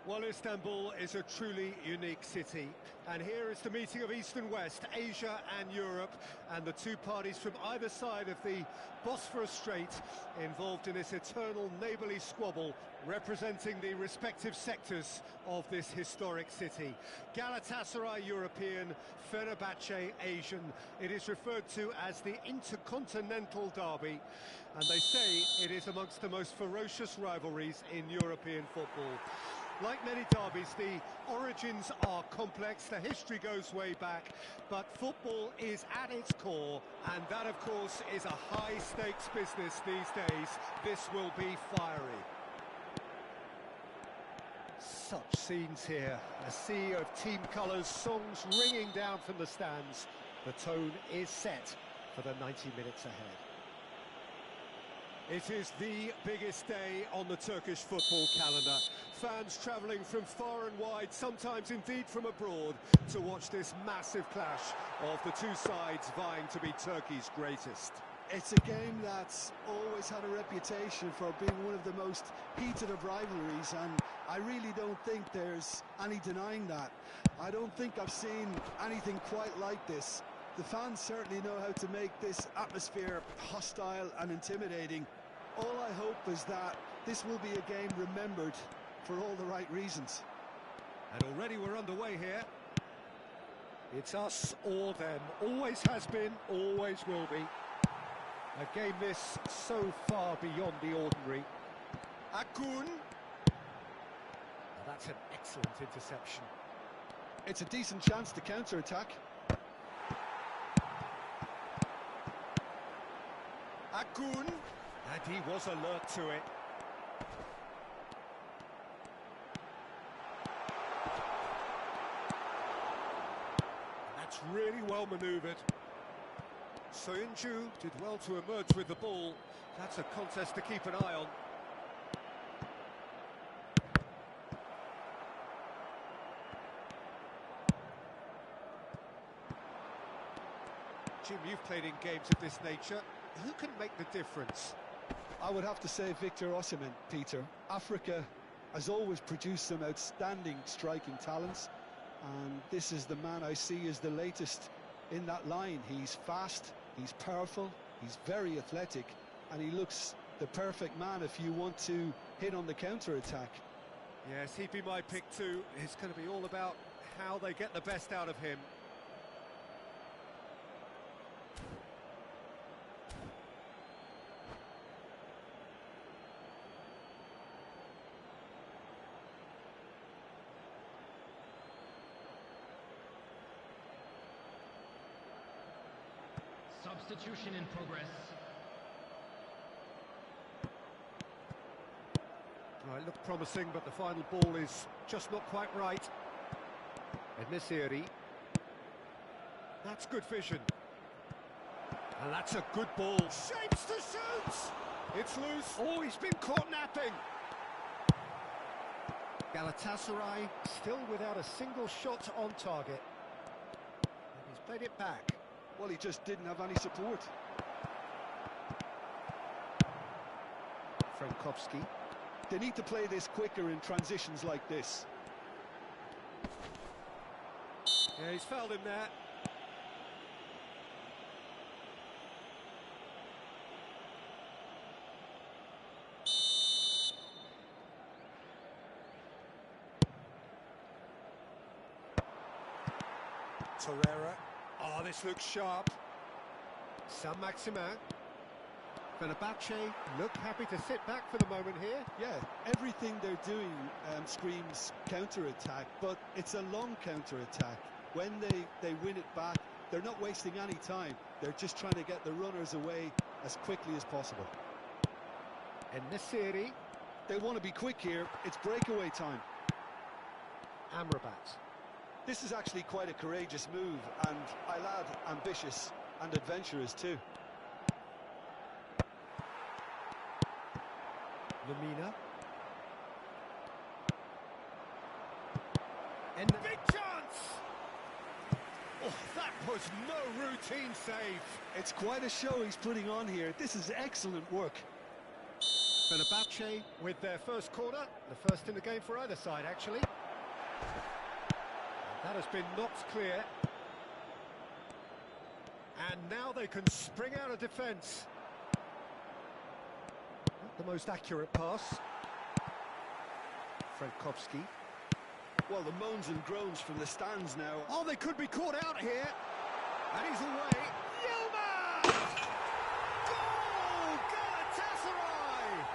Well, Istanbul is a truly unique city, and here is the meeting of East and West, Asia and Europe, and the two parties from either side of the Bosphorus Strait involved in this eternal neighbourly squabble, representing the respective sectors of this historic city. Galatasaray European, Fenerbahce Asian. It is referred to as the Intercontinental Derby, and they say it is amongst the most ferocious rivalries in European football. Like many derbies, the origins are complex, the history goes way back, but football is at its core, and that, of course, is a high-stakes business these days. This will be fiery. Such scenes here, a sea of team colours, songs ringing down from the stands. The tone is set for the 90 minutes ahead. It is the biggest day on the Turkish football calendar. Fans travelling from far and wide, sometimes indeed from abroad, to watch this massive clash of the two sides vying to be Turkey's greatest. It's a game that's always had a reputation for being one of the most heated of rivalries, and I really don't think there's any denying that. I don't think I've seen anything quite like this. The fans certainly know how to make this atmosphere hostile and intimidating. All I hope is that this will be a game remembered for all the right reasons. And already we're underway here. It's us or them. Always has been, always will be. A game this so far beyond the ordinary. Akun. That's an excellent interception. It's a decent chance to counter-attack. Akun. And he was alert to it. That's really well manoeuvred. Soyuncu did well to emerge with the ball. That's a contest to keep an eye on. Jim, you've played in games of this nature. Who can make the difference? I would have to say Victor Osimhen, Peter. Africa has always produced some outstanding striking talents, and this is the man I see as the latest in that line. He's fast, he's powerful, he's very athletic, and he looks the perfect man if you want to hit on the counter-attack. Yes, he'd be my pick too. It's going to be all about how they get the best out of him. Substitution in progress. Well, it looked promising, but the final ball is just not quite right. En-Nesyri. That's good vision. And that's a good ball. Shapes to shoot! It's loose. Oh, he's been caught napping. Galatasaray still without a single shot on target. And he's played it back. Well, he just didn't have any support. Frankowski. They need to play this quicker in transitions like this. Yeah, he's fouled him there. Torreira. Oh, this looks sharp. Saint-Maximin. Fenerbahce look happy to sit back for the moment here. Yeah, everything they're doing screams counter-attack, but it's a long counter-attack. When they win it back, they're not wasting any time. They're just trying to get the runners away as quickly as possible. En-Nesyri. They want to be quick here. It's breakaway time. Amrabat. This is actually quite a courageous move, and I'll add ambitious and adventurous too. Lamina. And big chance! Oh, that was no routine save. It's quite a show he's putting on here. This is excellent work. Fenerbahce with their first corner, the first in the game for either side, actually. That has been knocked clear. And now they can spring out of defence. Not the most accurate pass. Frankowski. Well, the moans and groans from the stands now. Oh, they could be caught out here. And he's away. Yilmaz! Goal! Galatasaray!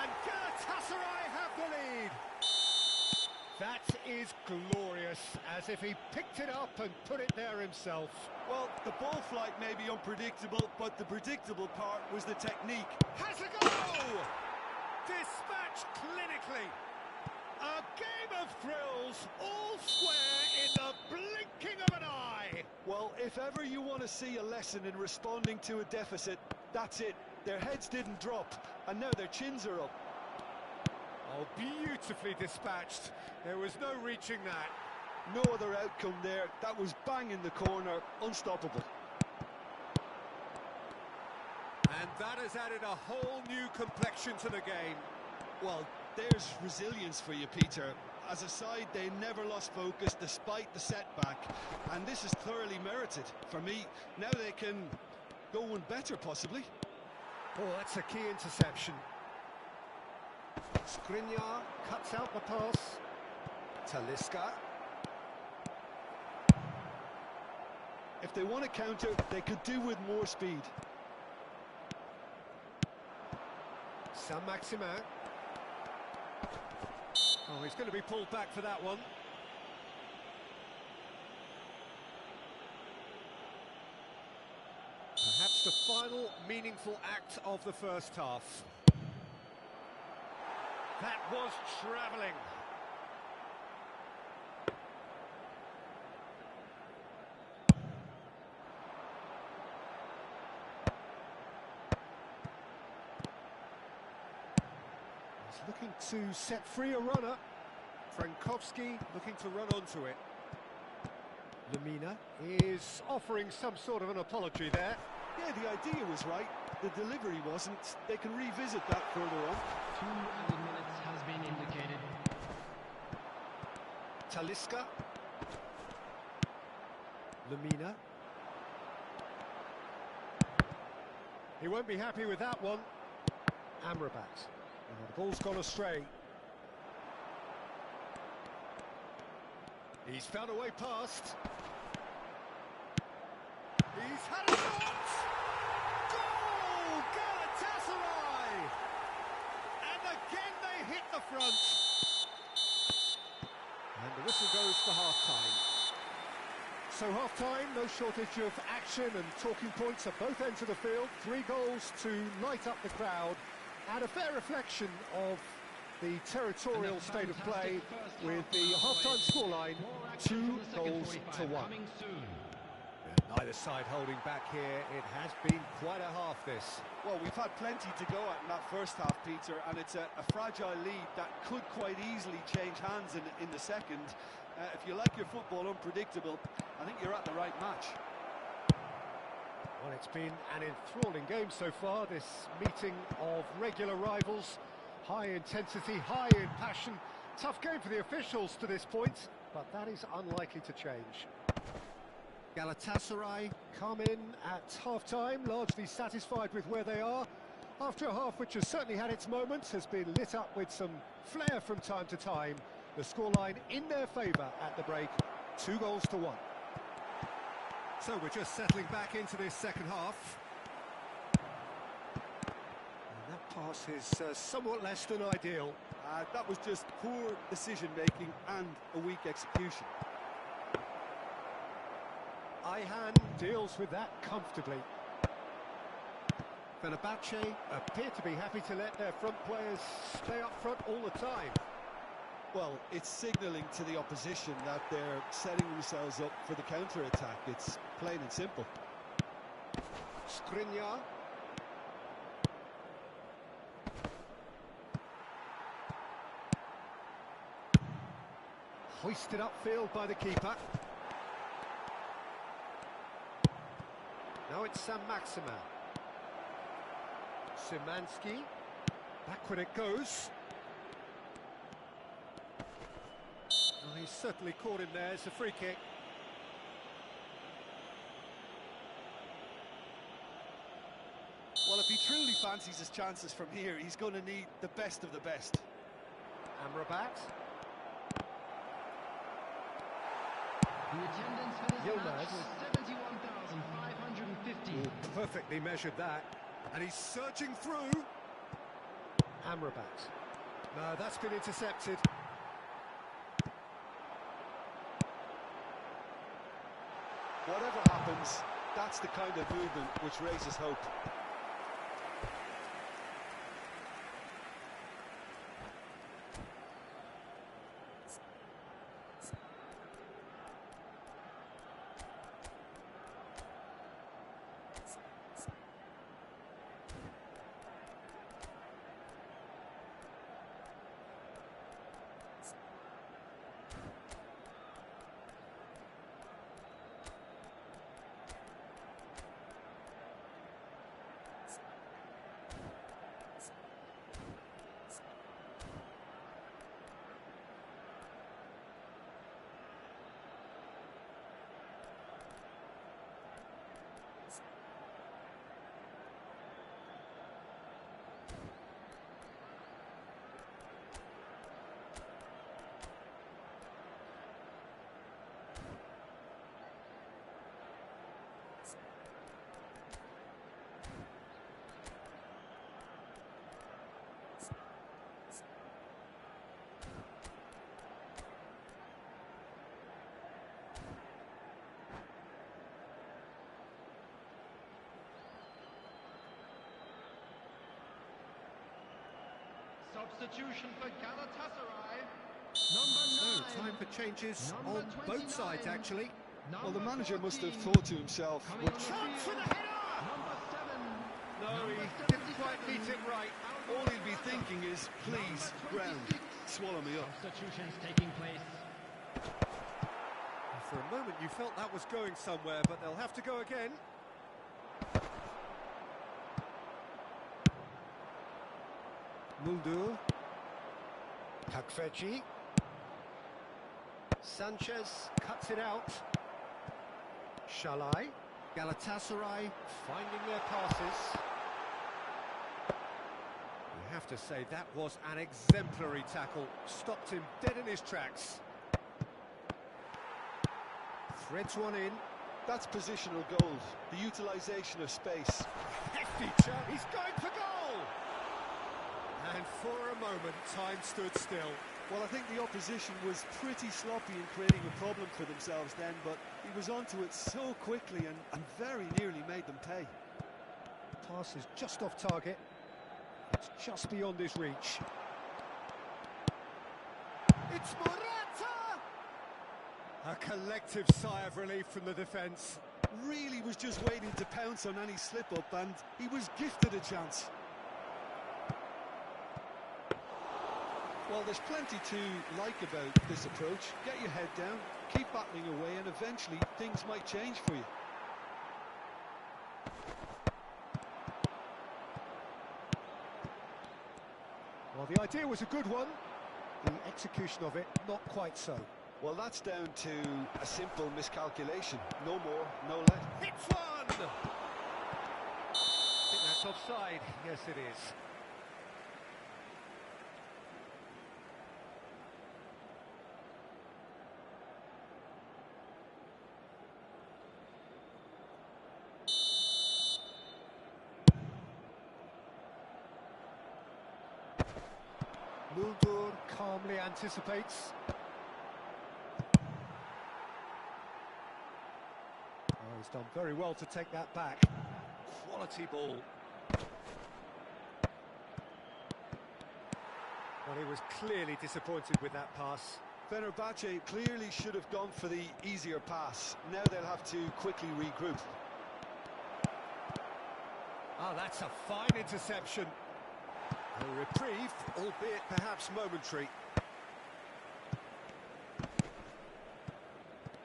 And Galatasaray have the lead. That is glorious, as if he picked it up and put it there himself. Well, the ball flight may be unpredictable, but the predictable part was the technique. Has a goal! Dispatched clinically. A game of thrills, all square in the blinking of an eye. Well, if ever you want to see a lesson in responding to a deficit, that's it. Their heads didn't drop, and now their chins are up. Oh, beautifully dispatched. There was no reaching that. No other outcome there. That was bang in the corner, unstoppable. And that has added a whole new complexion to the game. Well, there's resilience for you, Peter. As a side, they never lost focus despite the setback, and this is thoroughly merited. For me, now they can go one better, possibly. Oh, that's a key interception. Skriniar cuts out the pass. Talisca. If they want to counter, they could do with more speed. Saint-Maximin. Oh, he's going to be pulled back for that one. Perhaps the final meaningful act of the first half. That was travelling. He's looking to set free a runner. Frankowski looking to run onto it. Lemina is offering some sort of an apology there. Yeah, the idea was right. The delivery wasn't. They can revisit that further on. 2 added minutes has been indicated. Talisca. Lemina. He won't be happy with that one. Amrabat. Oh, the ball's gone astray. He's found a way past. He's had a shot! Goal! Galatasaray! And again they hit the front. And the whistle goes for half-time. So half-time, no shortage of action and talking points at both ends of the field. 3 goals to light up the crowd, and a fair reflection of the territorial state of play, with the half-time scoreline 2 goals to 1. Neither side holding back here. It has been quite a half, this. Well, we've had plenty to go at in that first half, Peter, and it's a fragile lead that could quite easily change hands in the second. If you like your football unpredictable, I think you're at the right match. Well, it's been an enthralling game so far, this meeting of regular rivals. High intensity, high in passion. Tough game for the officials to this point, but that is unlikely to change. Galatasaray come in at half-time, largely satisfied with where they are. After a half which has certainly had its moments, has been lit up with some flair from time to time. The scoreline in their favour at the break, 2 goals to 1. So we're just settling back into this second half. And that pass is somewhat less than ideal. That was just poor decision-making and a weak execution. Ayhan deals with that comfortably. Fenerbahce appear to be happy to let their front players stay up front all the time. Well, it's signalling to the opposition that they're setting themselves up for the counter-attack. It's plain and simple. Skriniar. Hoisted upfield by the keeper. Now it's Saint-Maximin. Szymanski. Back when it goes. Well, he's certainly caught him there. It's a free kick. Well, if he truly fancies his chances from here, he's going to need the best of the best. Amrabat. The attendance for this Yilmaz. match was 71,550. Perfectly measured that. And he's surging through. Amrabat. No, that's been intercepted. Whatever happens, that's the kind of movement which raises hope. Substitution for Galatasaray. So, Number 9. time for changes Number on both 29. sides, actually. Well, the manager must have 14. thought to himself, Coming well, on the Chance for field. the header! Number 7. No, Number he 77. didn't quite meet it right. all he'll be thinking is, please, ground, swallow me up. Substitutions taking place. For a moment, you felt that was going somewhere, but they'll have to go again. Muldur. Takfeci. Sanchez cuts it out. Shalai. Galatasaray finding their passes. You have to say that was an exemplary tackle. Stopped him dead in his tracks. Threads one in. That's positional goals, the utilisation of space. Hefty chance. He's going for goal! And for a moment, time stood still. Well, I think the opposition was pretty sloppy in creating a problem for themselves then, but he was onto it so quickly and very nearly made them pay. Pass is just off target. It's just beyond his reach. It's Morata! A collective sigh of relief from the defence. Really was just waiting to pounce on any slip-up, and he was gifted a chance. Well, there's plenty to like about this approach. Get your head down, keep battling away, and eventually things might change for you. Well, the idea was a good one. The execution of it, not quite so. Well, that's down to a simple miscalculation. No more, no less. Hits one! I think that's offside. Yes, it is. Muldur calmly anticipates. Oh, he's done very well to take that back. Quality ball. Well, he was clearly disappointed with that pass. Fenerbahce clearly should have gone for the easier pass. Now they'll have to quickly regroup. Ah, that's a fine interception. A reprieve, albeit perhaps momentary.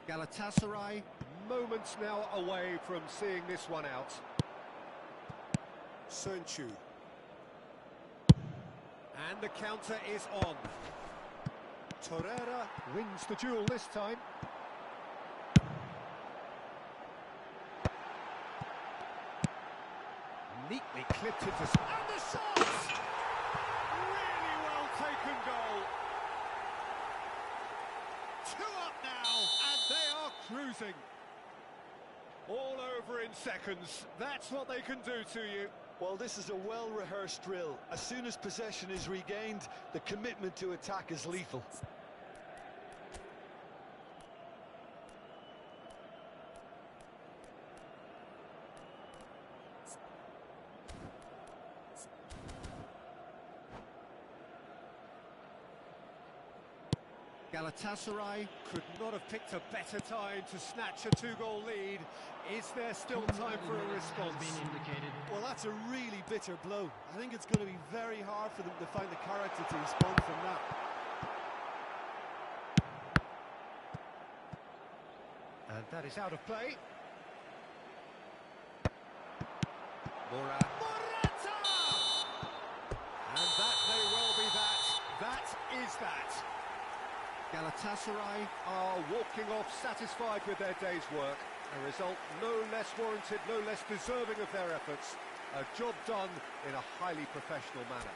Galatasaray, moments now away from seeing this one out. Sönchu. And the counter is on. Torreira wins the duel this time. Neatly clipped into... And the shot! Really well taken goal. 2 up now, and they are cruising. All over in seconds. That's what they can do to you. Well, this is a well-rehearsed drill. As soon as possession is regained, the commitment to attack is lethal. Galatasaray could not have picked a better time to snatch a 2-goal lead. Is there still time for a response? Well, that's a really bitter blow. I think it's going to be very hard for them to find the character to respond from that. And that is out of play. Morata! And that may well be that. That is that. Galatasaray are walking off satisfied with their day's work. A result no less warranted, no less deserving of their efforts. A job done in a highly professional manner.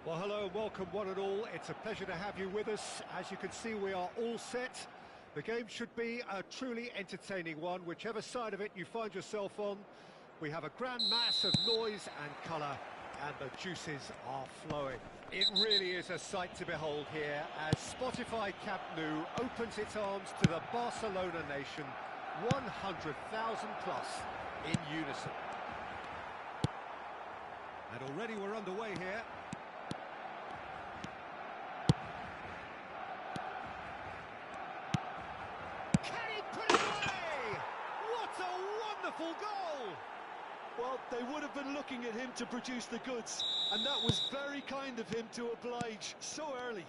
Well, hello and welcome one and all. It's a pleasure to have you with us. As you can see, we are all set. The game should be a truly entertaining one, whichever side of it you find yourself on. We have a grand mass of noise and colour, and the juices are flowing. It really is a sight to behold here as Spotify Camp Nou opens its arms to the Barcelona nation, 100,000 plus in unison. And already we're underway here. Can he put it away? What a wonderful goal! Well, they would have been looking at him to produce the goods, and that was very kind of him to oblige so early.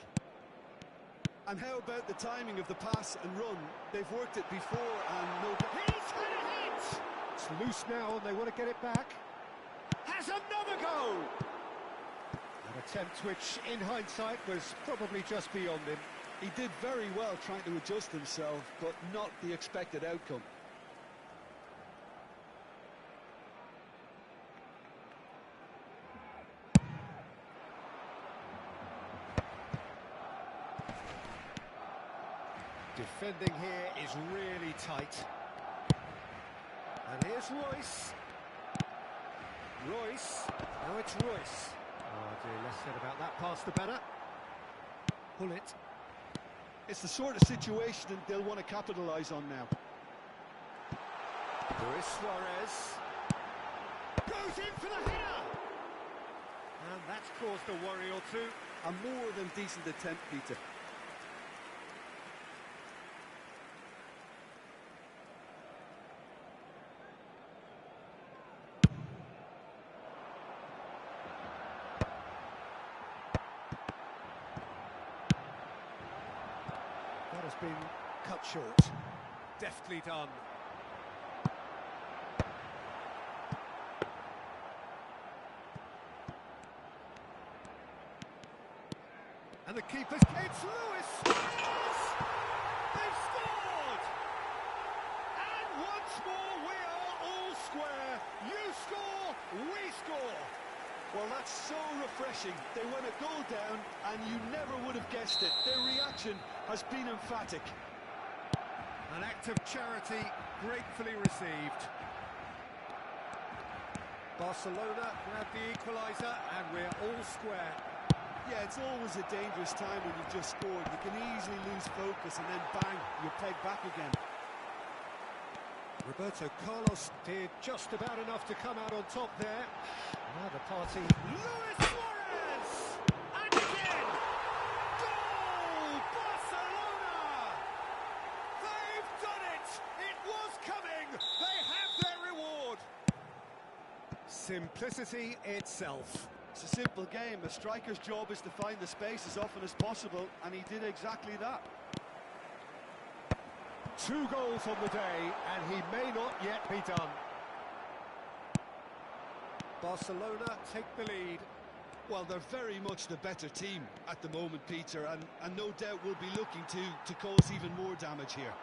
And how about the timing of the pass and run? They've worked it before and no... He's had a hit! It's loose now and they want to get it back. Has another go! An attempt which, in hindsight, was probably just beyond him. He did very well trying to adjust himself, but not the expected outcome. Defending here is really tight. And here's Royce. Royce. Now it's Royce. Oh dear, less said about that pass the better. Pull it. It's the sort of situation that they'll want to capitalise on now. Luis Suarez. Goes in for the header! And that's caused a worry or two. A more than decent attempt, Peter. That has been cut short. Deftly done. And the keeper's... It's Luis Suarez! They've scored! And once more we are all square. You score, we score. Well, that's so refreshing. They went a goal down, and you never would have guessed it. Their reaction has been emphatic. An act of charity gratefully received. Barcelona grab the equaliser, and we're all square. Yeah, it's always a dangerous time when you've just scored. You can easily lose focus, and then bang, you're pegged back again. Roberto Carlos did just about enough to come out on top there. Now the party... Luis Suarez! And again! Goal! Barcelona! They've done it! It was coming! They have their reward! Simplicity itself. It's a simple game. A striker's job is to find the space as often as possible, and he did exactly that. 2 goals on the day, and he may not yet be done. Barcelona take the lead. Well, they're very much the better team at the moment, Peter, and no doubt will be looking to cause even more damage here.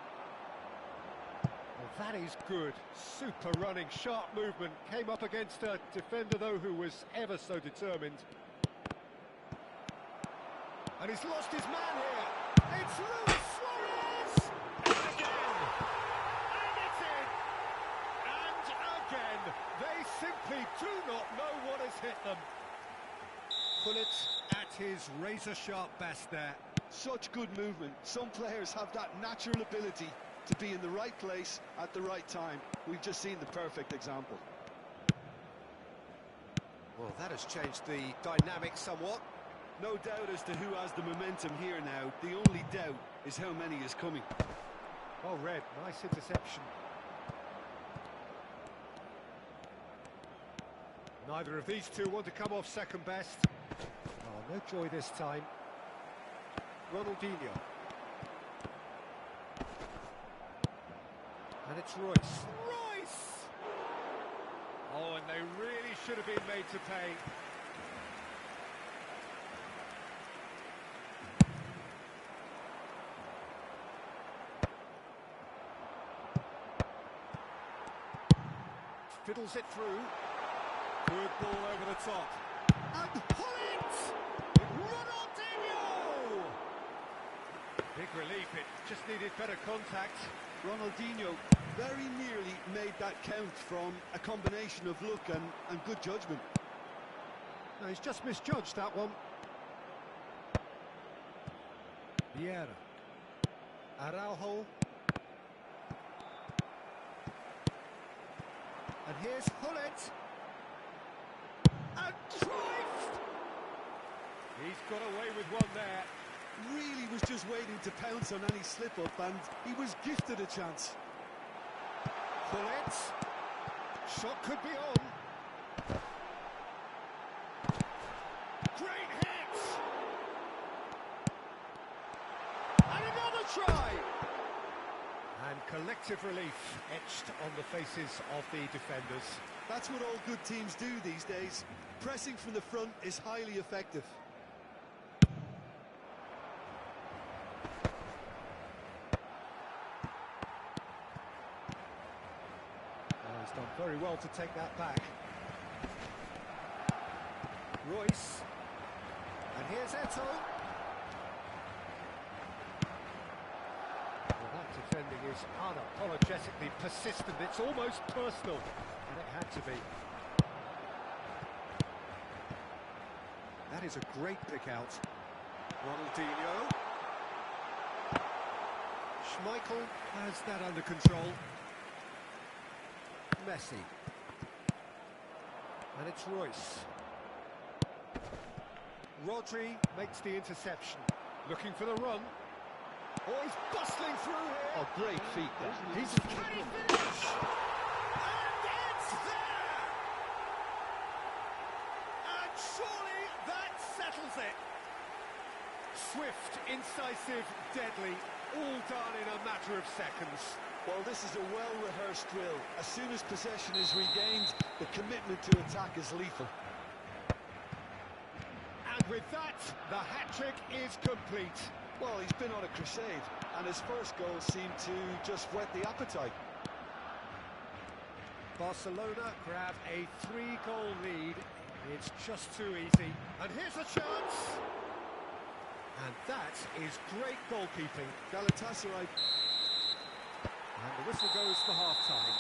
Well, that is good. Super running, sharp movement. Came up against a defender, though, who was ever so determined. And he's lost his man here. It's Luis Suarez! And again! And it's in! And again! They simply do not know what has hit them. Put it at his razor-sharp best there. Such good movement. Some players have that natural ability to be in the right place at the right time. We've just seen the perfect example. Well, that has changed the dynamic somewhat. No doubt as to who has the momentum here now. The only doubt is how many is coming. Well read, nice interception. Neither of these two want to come off second best. Oh, no joy this time. Ronaldinho. And it's Royce. Royce! Oh, and they really should have been made to pay. Fiddles it through. Good ball over the top. And pull it! Big relief, it just needed better contact. Ronaldinho very nearly made that count from a combination of luck and good judgment. No, he's just misjudged that one. Vieira. Araujo. And here's Hullet. And Cruyff! He's got away with one there. Really was just waiting to pounce on any slip-up, and he was gifted a chance. Hullet. Shot could be on. Great hit! And another try! And collective relief etched on the faces of the defenders. That's what all good teams do these days. Pressing from the front is highly effective. He's done very well to take that back. Royce. And here's Eto'o. Well, that defending is unapologetically persistent. It's almost personal. And it had to be. That is a great pick out. Ronaldinho. Schmeichel has that under control. Messi. And it's Royce. Rodri makes the interception. Looking for the run. Oh, he's bustling through here. Oh, great feat there. He's can he finish? And it's there! And surely that settles it. Swift, incisive, deadly, all done in a matter of seconds. Well, this is a well-rehearsed drill. As soon as possession is regained, the commitment to attack is lethal. And with that, the hat-trick is complete. Well, he's been on a crusade, and his first goal seemed to just whet the appetite. Barcelona grab a 3-goal lead. It's just too easy. And here's a chance. And that is great goalkeeping. Galatasaray. And the whistle goes for half-time.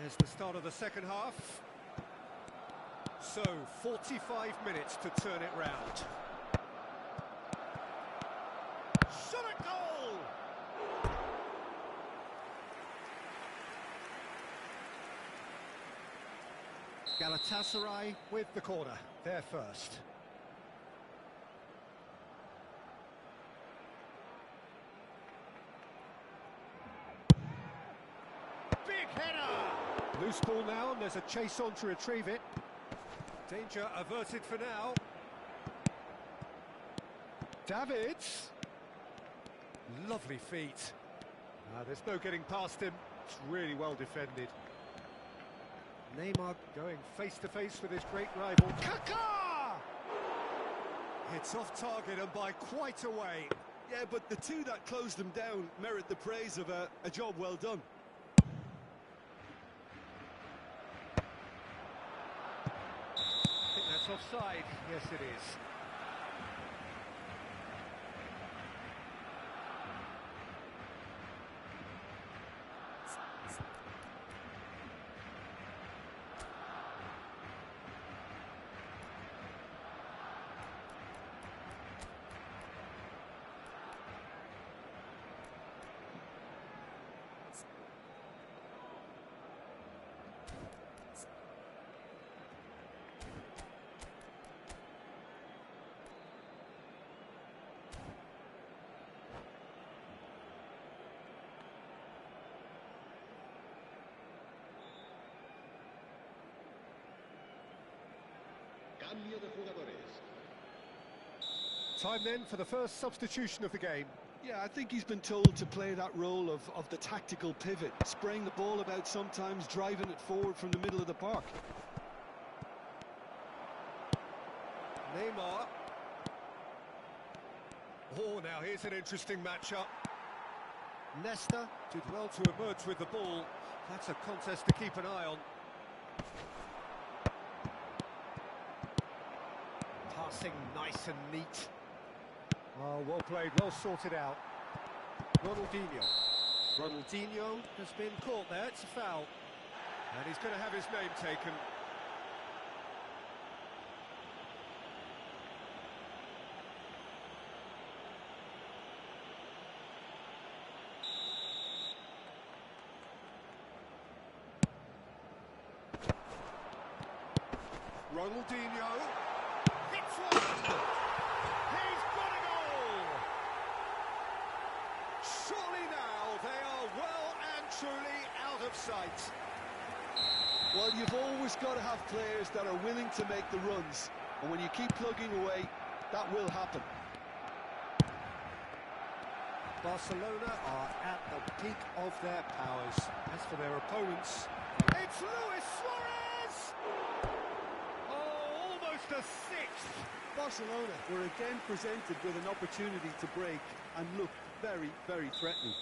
There's the start of the second half. So, 45 minutes to turn it round. Shot at goal! Galatasaray with the corner, they're first. Big header! Loose ball now, and there's a chase on to retrieve it. Danger averted for now. Davids. Lovely feet. There's no getting past him. It's really well defended. Neymar going face-to-face with his great rival. Kaká! It's off target and by quite a way. Yeah, but the two that closed them down merit the praise of a job well done. I think that's offside. Yes, it is. Cambio de jugadores. Time then for the first substitution of the game. Yeah, I think he's been told to play that role of the tactical pivot, spraying the ball about sometimes, driving it forward from the middle of the park. Neymar. Oh, now here's an interesting matchup. Nesta did well to emerge with the ball. That's a contest to keep an eye on. Passing nice and neat. Oh, well played, well sorted out. Ronaldinho. Ronaldinho has been caught there, it's a foul. And he's going to have his name taken. Ronaldinho hits one. He's got a goal. Surely now they are well and truly out of sight. Well, you've always got to have players that are willing to make the runs, and when you keep plugging away, that will happen. Barcelona are at the peak of their powers. As for their opponents, it's Luis Suarez! Oh, almost a sixth! Barcelona were again presented with an opportunity to break and looked very, very threatening.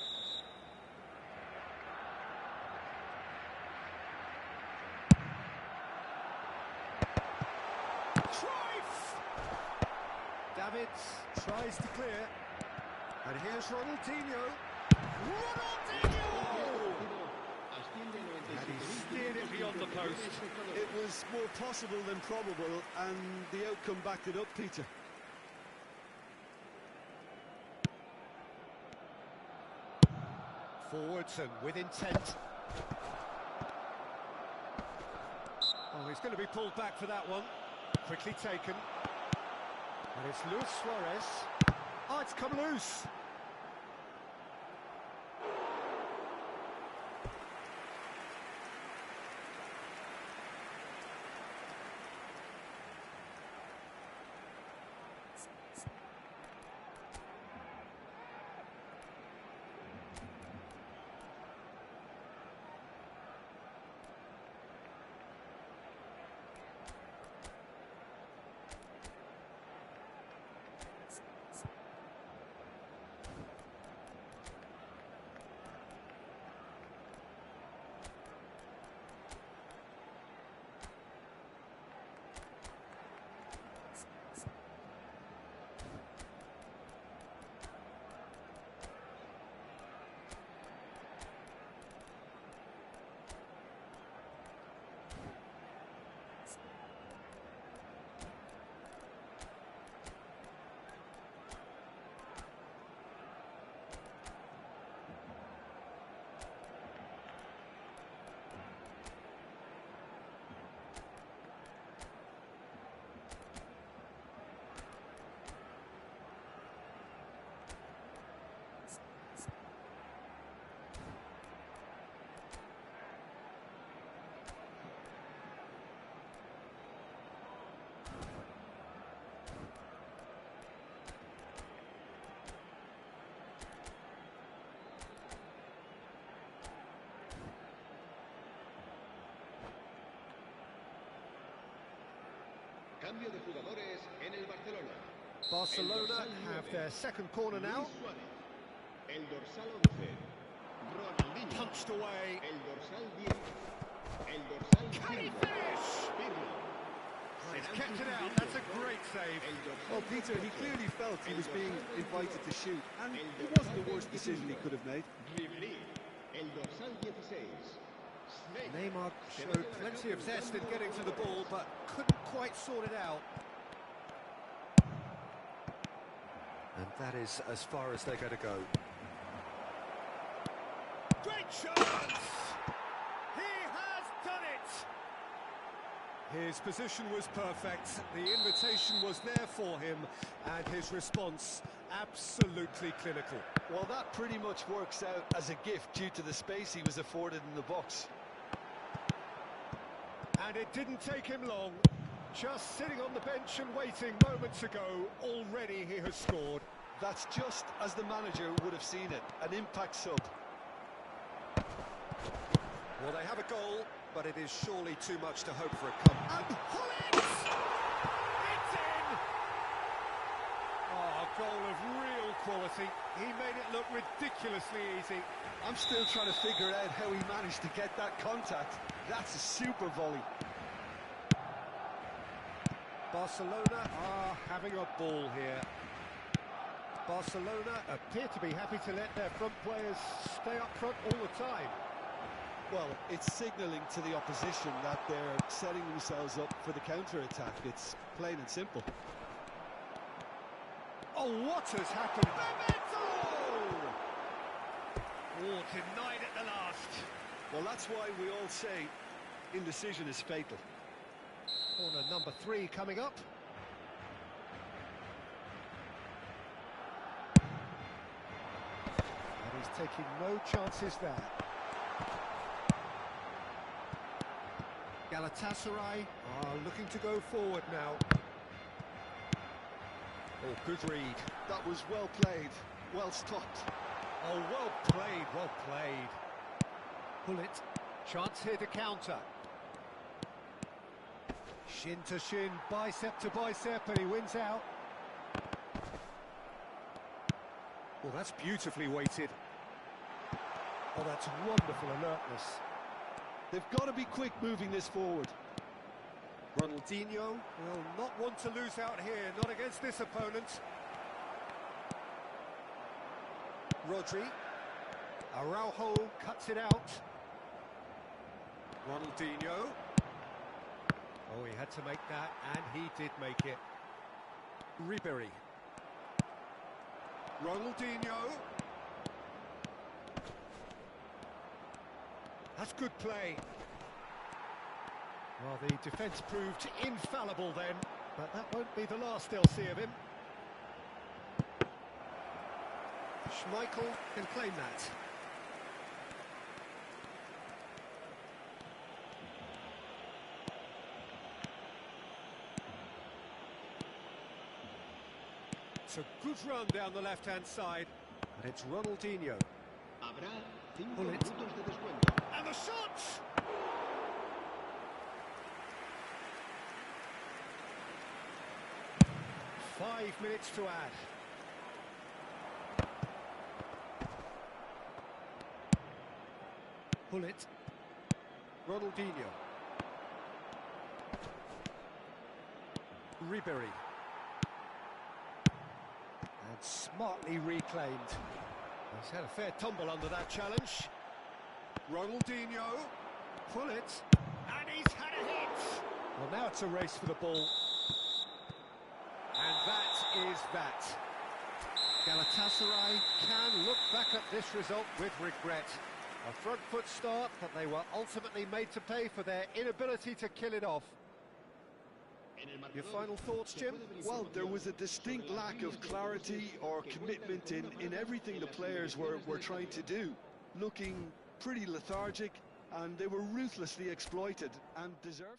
Davids tries to clear. And here's Ronaldinho. Ronaldinho! And he steered it beyond the post. It was more possible than probable, and the outcome backed it up, Peter. Forwards and with intent. Oh, he's going to be pulled back for that one. Quickly taken. And it's Luis Suarez. Oh, it's come loose. Cambio de jugadores en el Barcelona. Barcelona have their second corner now. El dorsal 11. Ronaldinho. Punched away. El dorsal 10. El dorsal 5. Can he finish? He's kept it out. That's a great save. Well, Peter, he clearly felt he was being invited to shoot, and it wasn't the worst decision he could have made. El dorsal 16. Neymar showed plenty of zest in getting to the ball, but couldn't quite sort it out. And that is as far as they're going to go. Great chance! He has done it! His position was perfect, the invitation was there for him, and his response absolutely clinical. Well, that pretty much works out as a gift due to the space he was afforded in the box. And it didn't take him long. Just sitting on the bench and waiting moments ago, already he has scored. That's just as the manager would have seen it, an impact sub. Well, they have a goal, but it is surely too much to hope for a comeback. And Hullet! It's in! Oh, a goal of real quality. He made it look ridiculously easy. I'm still trying to figure out how he managed to get that contact. That's a super volley. Barcelona are having a ball here. Barcelona appear to be happy to let their front players stay up front all the time. Well, it's signalling to the opposition that they're setting themselves up for the counter-attack. It's plain and simple. Oh, what has happened? Oh, denied at the last. Well, that's why we all say indecision is fatal. Corner number 3 coming up. And he's taking no chances there. Galatasaray are looking to go forward now. Oh, good read. That was well played, well stopped. Oh, well played, well played. Hullet, chance here to counter. Shin to shin, bicep to bicep, and he wins out. Well, that's beautifully weighted. Oh, that's wonderful alertness. They've got to be quick moving this forward. Ronaldinho will not want to lose out here, not against this opponent. Rodri. Araujo cuts it out. Ronaldinho. Oh, he had to make that, and he did make it. Ribery. Ronaldinho. That's good play. Well, the defence proved infallible then, but that won't be the last they'll see of him. Schmeichel can claim that. It's a good run down the left-hand side, and it's Ronaldinho. Habrá 5 Hullet. minutos de descuento. And the shot! Five minutes to add. Hullet. Ronaldinho. Ribery. And smartly reclaimed. He's had a fair tumble under that challenge. Ronaldinho. Hullet. And he's had a hit! Well, now it's a race for the ball. And that is that. Galatasaray can look back at this result with regret. A front foot start, but they were ultimately made to pay for their inability to kill it off. Your final thoughts, Jim? Well, there was a distinct lack of clarity or commitment in everything the players were trying to do. Looking pretty lethargic, and they were ruthlessly exploited and deserved.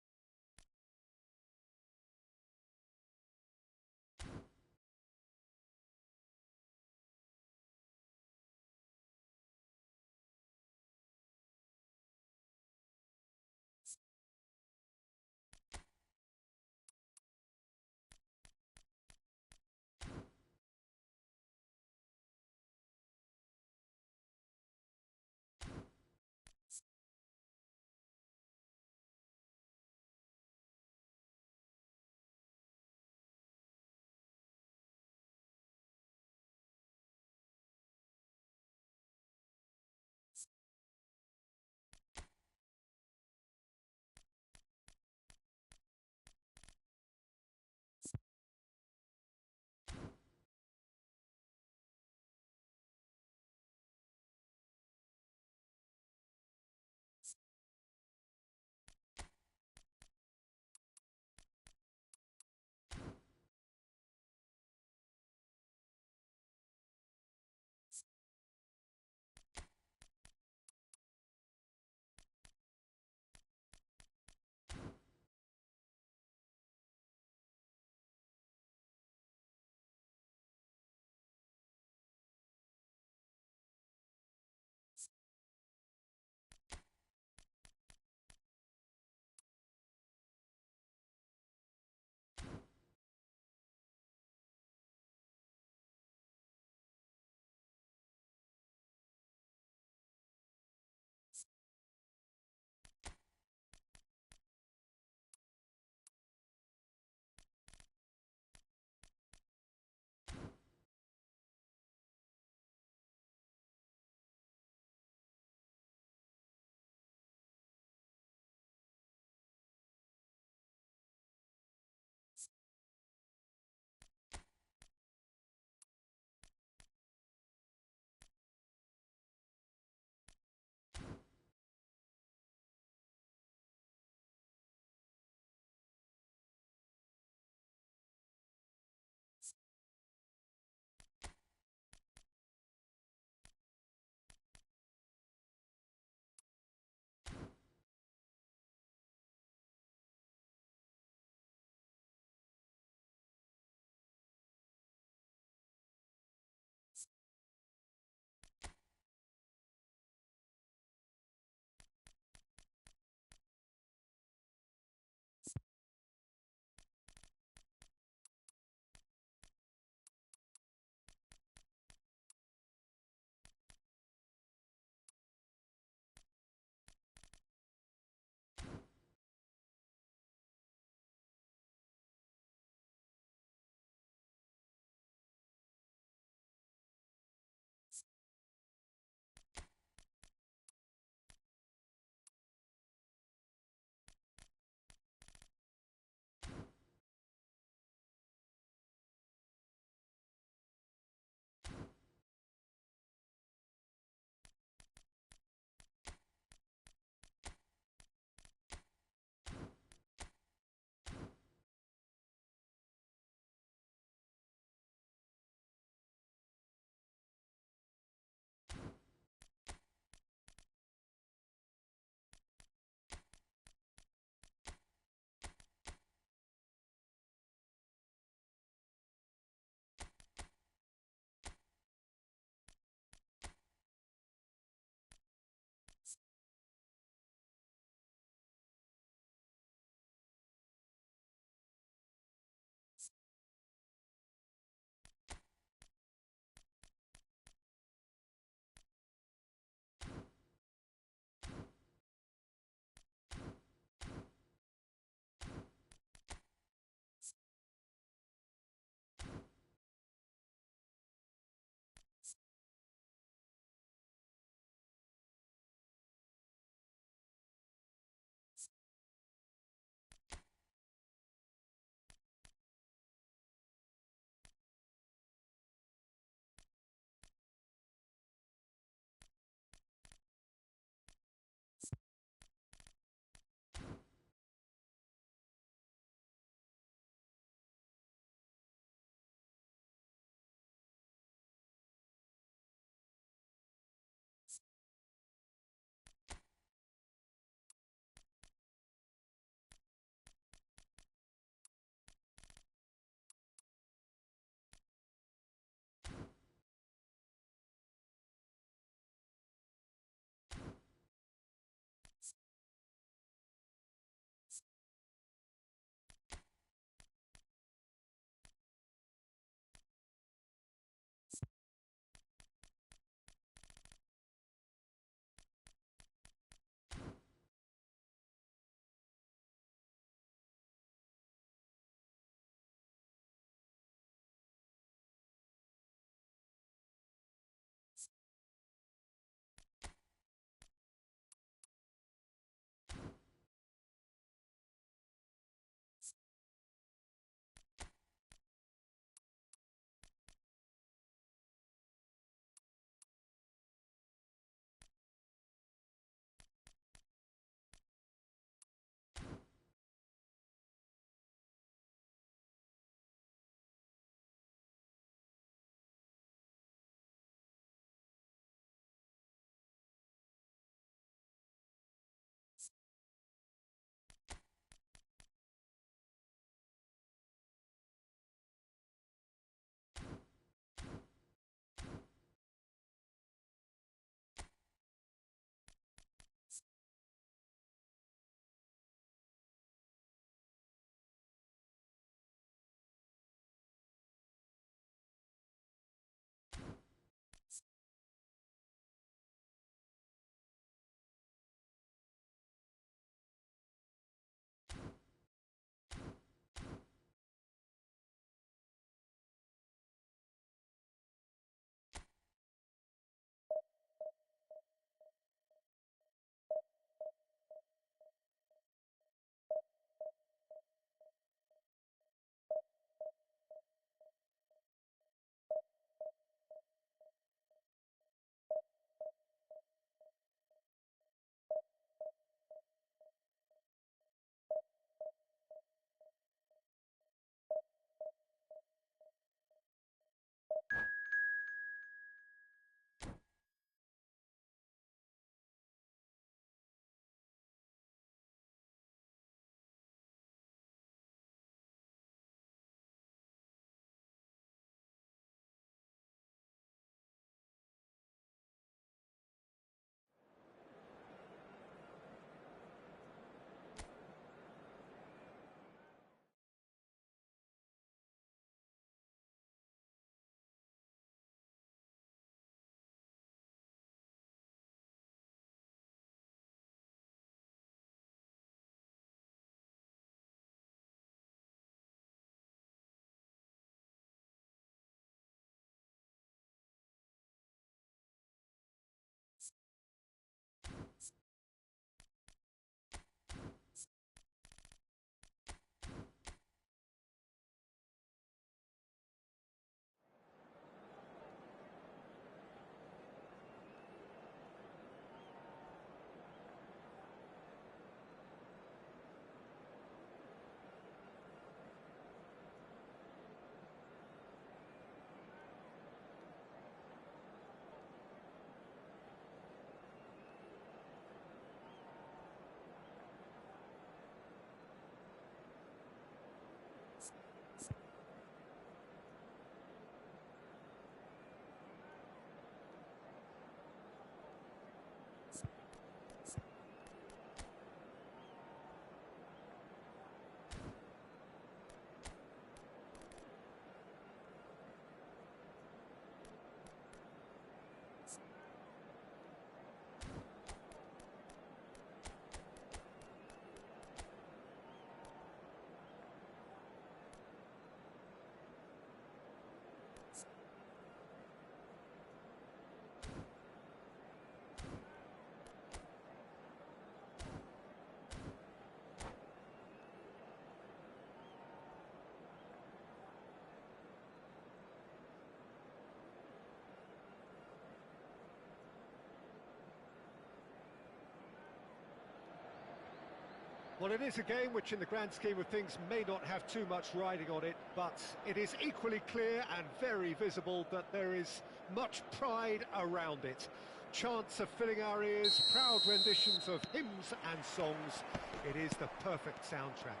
Well, it is a game which in the grand scheme of things may not have too much riding on it, but it is equally clear and very visible that there is much pride around it. Chants are filling our ears, proud renditions of hymns and songs. It is the perfect soundtrack.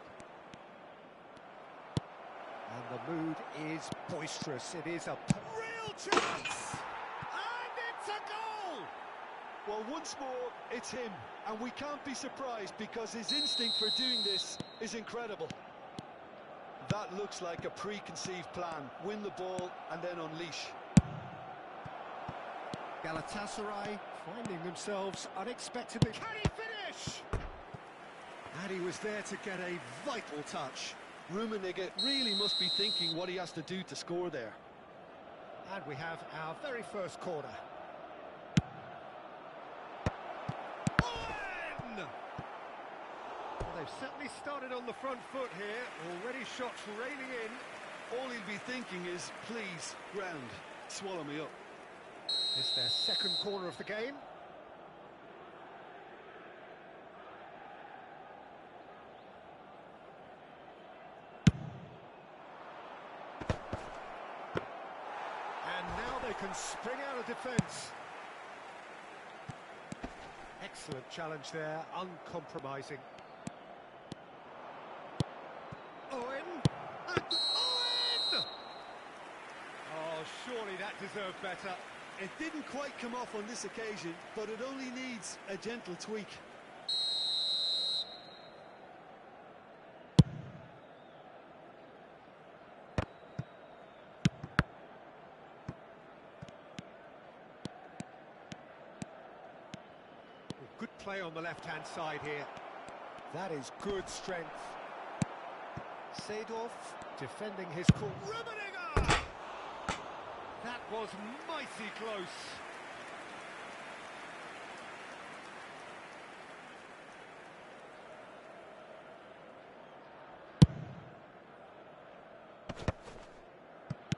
And the mood is boisterous. It is a real chance! And it's a goal! Well, once more, it's him, and we can't be surprised because his instinct for doing this is incredible. That looks like a preconceived plan. Win the ball and then unleash. Galatasaray finding themselves unexpectedly. Can he finish? And he was there to get a vital touch. Rummenigge really must be thinking what he has to do to score there. And we have our very first corner. Well, they've certainly started on the front foot here. Already shots raining in. All he'll be thinking is, please, ground, swallow me up. It's their second corner of the game. And now they can spring out of defence. Excellent challenge there, uncompromising. Owen! And Owen! Oh, surely that deserved better. It didn't quite come off on this occasion, but it only needs a gentle tweak. Good play on the left-hand side here. That is good strength. Seedorf defending his court. Rummenigge! That was mighty close.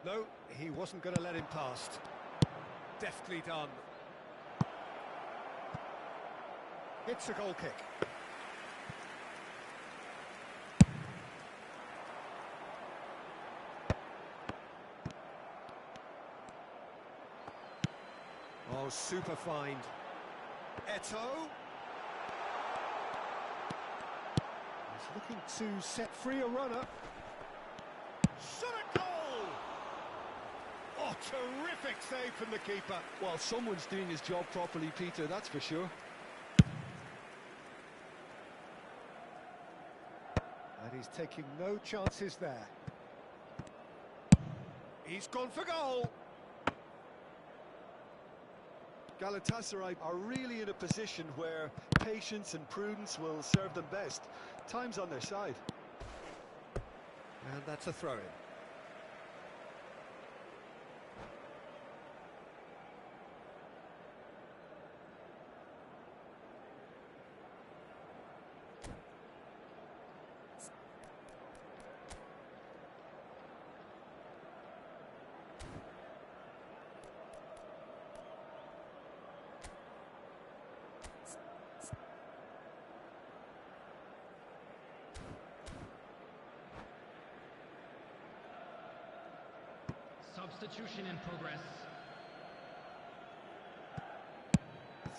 No, he wasn't going to let him past. Deftly done. It's a goal kick. Oh, super find. Eto'o. He's looking to set free a runner. Shot a goal! Oh, terrific save from the keeper. Well, someone's doing his job properly, Peter, that's for sure. And he's taking no chances there. He's gone for goal. Galatasaray are really in a position where patience and prudence will serve them best. Time's on their side. And that's a throw-in. Substitution in progress.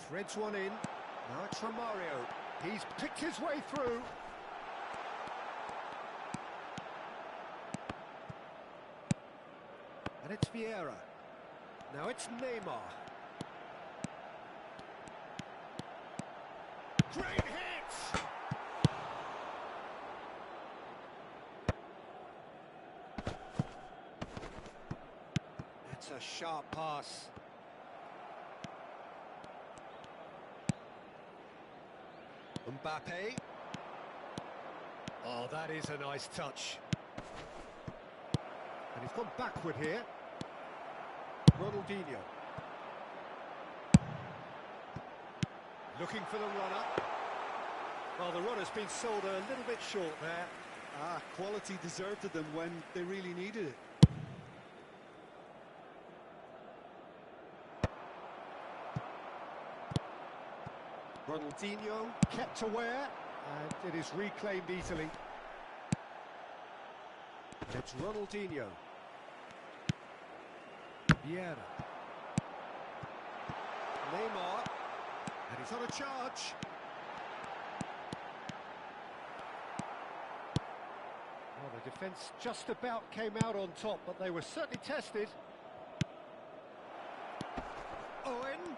Threads one in. Now it's Romario. He's picked his way through. And it's Vieira. Now it's Neymar. Great hit! That's a sharp pass. Mbappe. Oh, that is a nice touch. And he's gone backward here. Ronaldinho. Looking for the runner. Well, the runner's been sold a little bit short there. Quality deserted them when they really needed it. Ronaldinho kept aware, And it is reclaimed easily. It's Ronaldinho. Vieira. Neymar. And he's on a charge. Well, the defence just about came out on top, but they were certainly tested. Owen.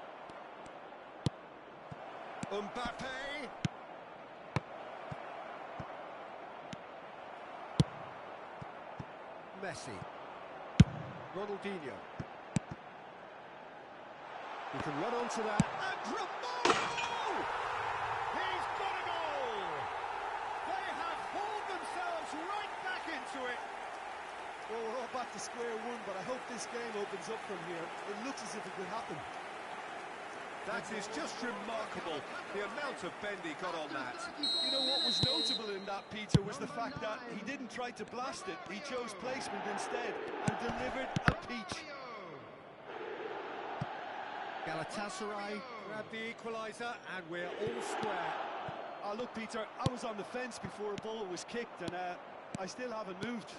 Mbappe. Messi. Ronaldinho. He can run onto that. And Ronaldo! He's got a goal! They have hauled themselves right back into it. Well, we're all back to square one, but I hope this game opens up from here. It looks as if it could happen. That is just remarkable, the amount of bend he got on that. You know what was notable in that, Peter, was the fact that he didn't try to blast it. He chose placement instead and delivered a peach. Galatasaray grab the equaliser and we're all square. Look, Peter, I was on the fence before a ball was kicked and I still haven't moved.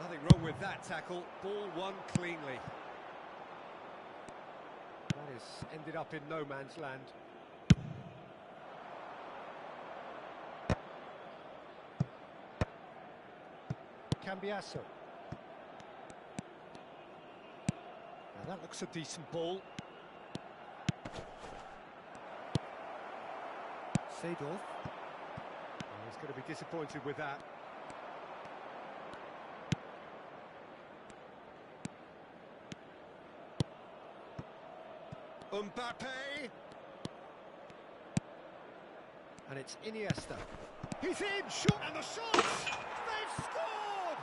Nothing wrong with that tackle, ball won cleanly. That has ended up in no man's land. Cambiasso. Now that looks a decent ball. Seedorf. Oh, he's going to be disappointed with that. Mbappe. And it's Iniesta. He's in, shot, and the shot! They've scored!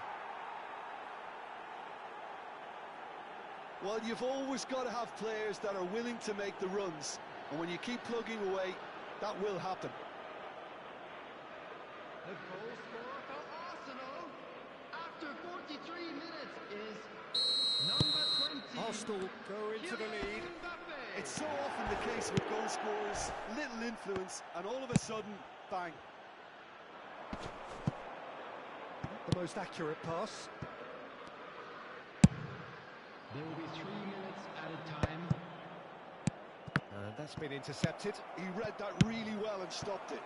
Well, you've always got to have players that are willing to make the runs, and when you keep plugging away, that will happen. The goal scorer for Arsenal after 43 minutes is number 20. Arsenal go into the lead. It's so often the case with goal scorers, little influence, and all of a sudden, bang. Not the most accurate pass. There will be 3 minutes at a time. And that's been intercepted. He read that really well and stopped it.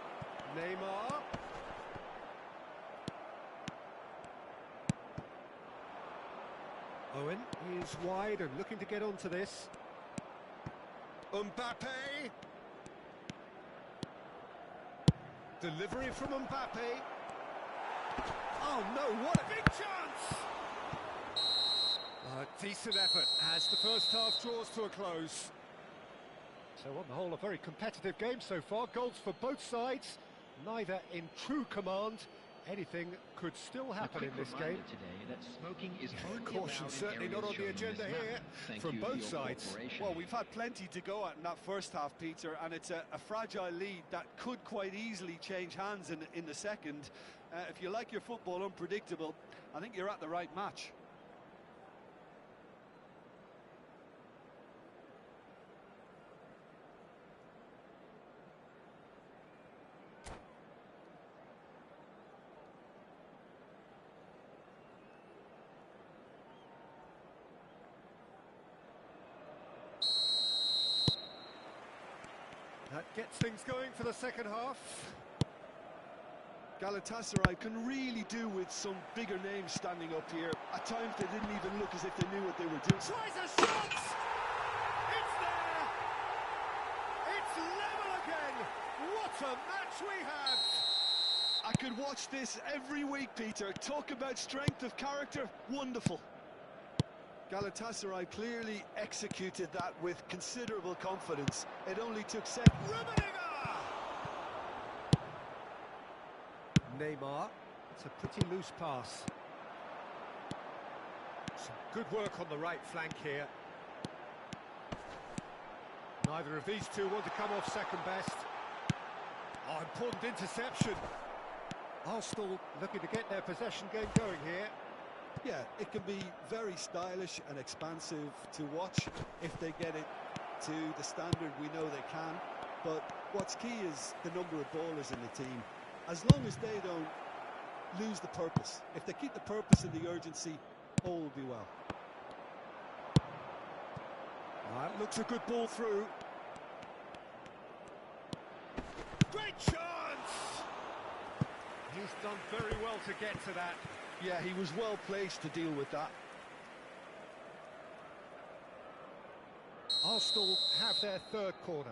Neymar. Owen is wide and looking to get onto this. Mbappe. Delivery from Mbappe. Oh no, what a big chance! A decent effort as the first half draws to a close. So on the whole, a very competitive game so far. Goals for both sides, neither in true command. Anything could still happen in this game. Today that smoking is Caution certainly not on the agenda here from both sides. Well, we've had plenty to go at in that first half, Peter, and it's a fragile lead that could quite easily change hands in the second. If you like your football unpredictable, I think you're at the right match. That gets things going for the second half. Galatasaray can really do with some bigger names standing up here. At times they didn't even look as if they knew what they were doing. Tries a shot! It's there! It's level again! What a match we have! I could watch this every week, Peter. Talk about strength of character, wonderful. Galatasaray clearly executed that with considerable confidence. It only took seconds. Neymar, it's a pretty loose pass. Some good work on the right flank here. Neither of these two want to come off second best. Oh, important interception. Arsenal looking to get their possession game going here. Yeah, it can be very stylish and expansive to watch if they get it to the standard we know they can. but what's key is the number of ballers in the team. As long as they don't lose the purpose, if they keep the purpose and the urgency, all will be well. That looks a good ball through. Great chance! He's done very well to get to that. Yeah, he was well placed to deal with that. Arsenal have their third corner.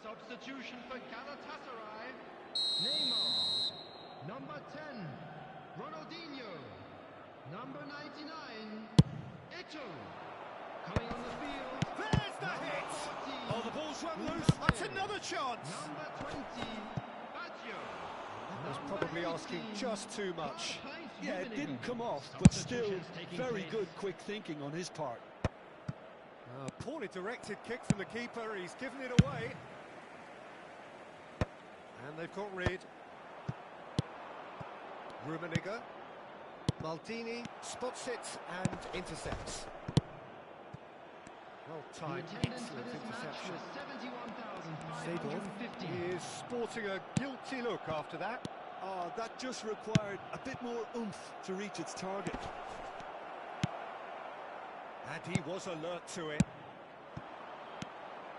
Substitution for Galatasaray. Neymar. Number 10, Ronaldinho. Number 99, Ito. Coming on the field. There's the Number hit! 14, Oh, the ball's run loose. Mbappe. That's another chance. Number 20, Baggio. That's Number probably asking 18, just too much. Karl-Heinz Yeah, it Rummenigge. didn't come off, but still Substitutions taking very place. good quick thinking on his part. Poorly directed kick from the keeper. He's given it away. And they've got rid. Rummenigge. Maldini spots it and intercepts. Well The timed, attendance for excellent this match interception. was Seedorf 71,550. is sporting a guilty look after that. Oh, that just required a bit more oomph to reach its target. And he was alert to it.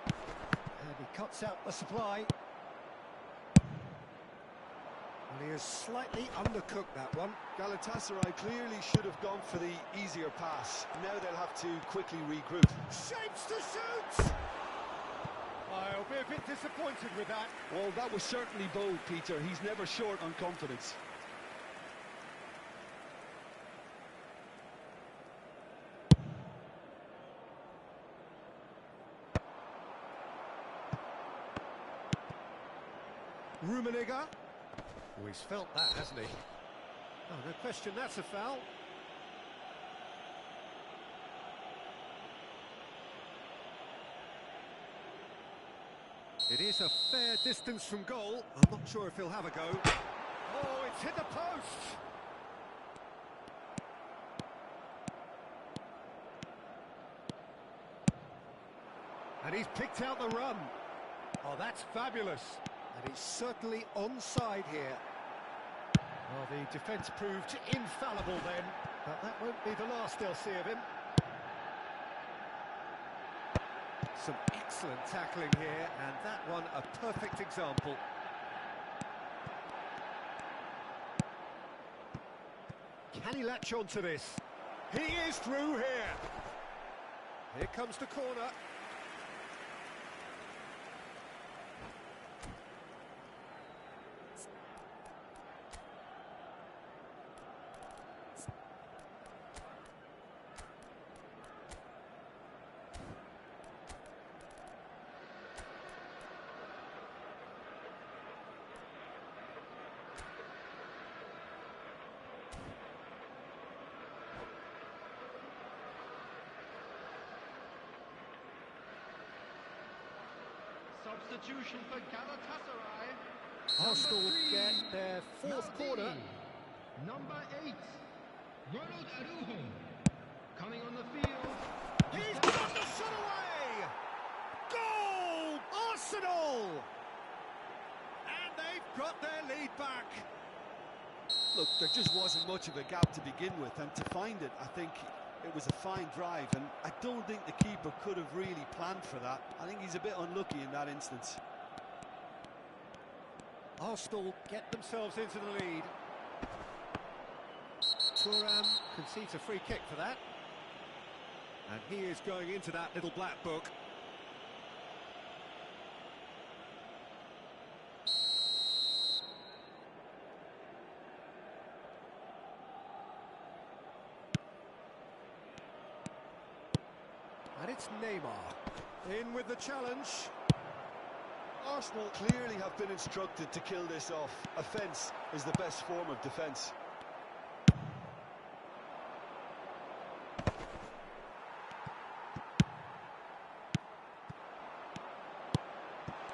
And he cuts out the supply. And he has slightly undercooked that one. Galatasaray clearly should have gone for the easier pass. Now they'll have to quickly regroup. Shapes to shoot! I'll be a bit disappointed with that. Well, that was certainly bold, Peter. He's never short on confidence. Rummenigge. Oh, he's felt that, hasn't he? Oh, no question, that's a foul. It is a fair distance from goal. I'm not sure if he'll have a go. Oh, it's hit the post! And he's picked out the run. Oh, that's fabulous. And he's certainly onside here. Well, the defence proved infallible then, but that won't be the last they'll see of him. Some excellent tackling here, and that one a perfect example. Can he latch on to this? He is through here. Here comes the corner. Substitution for Galatasaray. Arsenal Number 3, get their fourth Maldini. corner. Number 8, Ronald Araujo. Coming on the field. He's got the shot away! Goal! Arsenal! And they've got their lead back. Look, there just wasn't much of a gap to begin with, and to find it, I think it was a fine drive, and I don't think the keeper could have really planned for that. I think he's a bit unlucky in that instance. Arsenal get themselves into the lead. Thuram concedes a free kick for that. And he is going into that little black book. And it's Neymar. In with the challenge. Arsenal clearly have been instructed to kill this off. Offence is the best form of defence.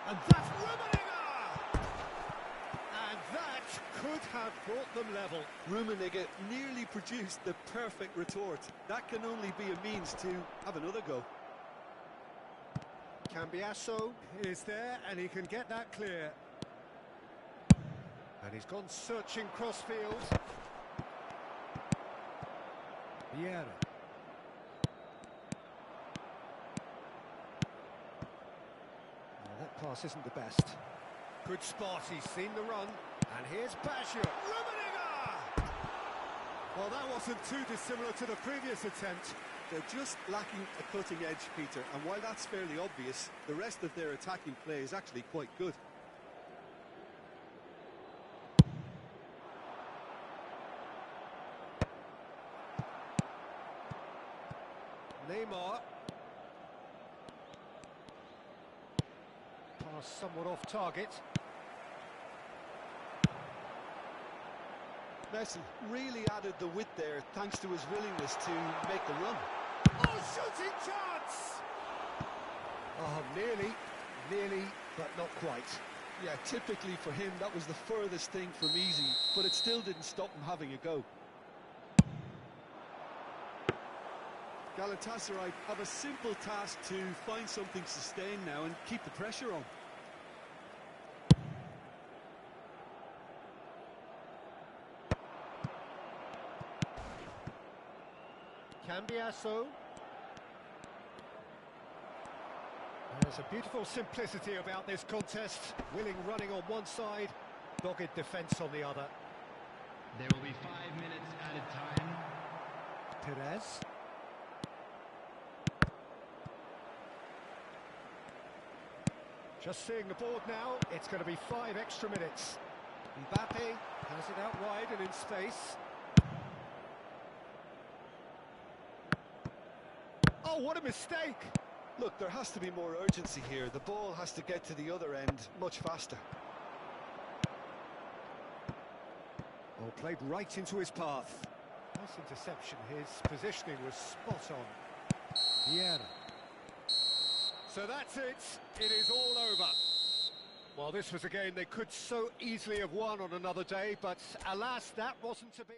And that's Rummenigge! And that could have brought them level. Rummenigge nearly produced the perfect retort. That can only be a means to have another go. Cambiasso is there and he can get that clear. And he's gone searching crossfield. Vieira. That pass isn't the best. Good spot, he's seen the run. And here's Bashir. Rummenigge! Well, that wasn't too dissimilar to the previous attempt. They're just lacking a cutting edge, Peter, and while that's fairly obvious, the rest of their attacking play is actually quite good. Neymar. Pass somewhat off target. Messi really added the width there thanks to his willingness to make the run. Oh, shooting chance! Oh, nearly, but not quite. Yeah, typically for him that was the furthest thing from easy, but it still didn't stop him having a go. Galatasaray have a simple task to find something sustained now and keep the pressure on. Cambiasso. There's a beautiful simplicity about this contest. Willing running on one side, dogged defence on the other. There will be 5 minutes added time. Perez. Just seeing the board now, it's going to be 5 extra minutes. Mbappe has it out wide and in space. Oh, what a mistake! Look, there has to be more urgency here. The ball has to get to the other end much faster. Oh, played right into his path. Nice interception. His positioning was spot on. Vieira. So that's it. It is all over. Well, this was a game they could so easily have won on another day, but alas, that wasn't to be.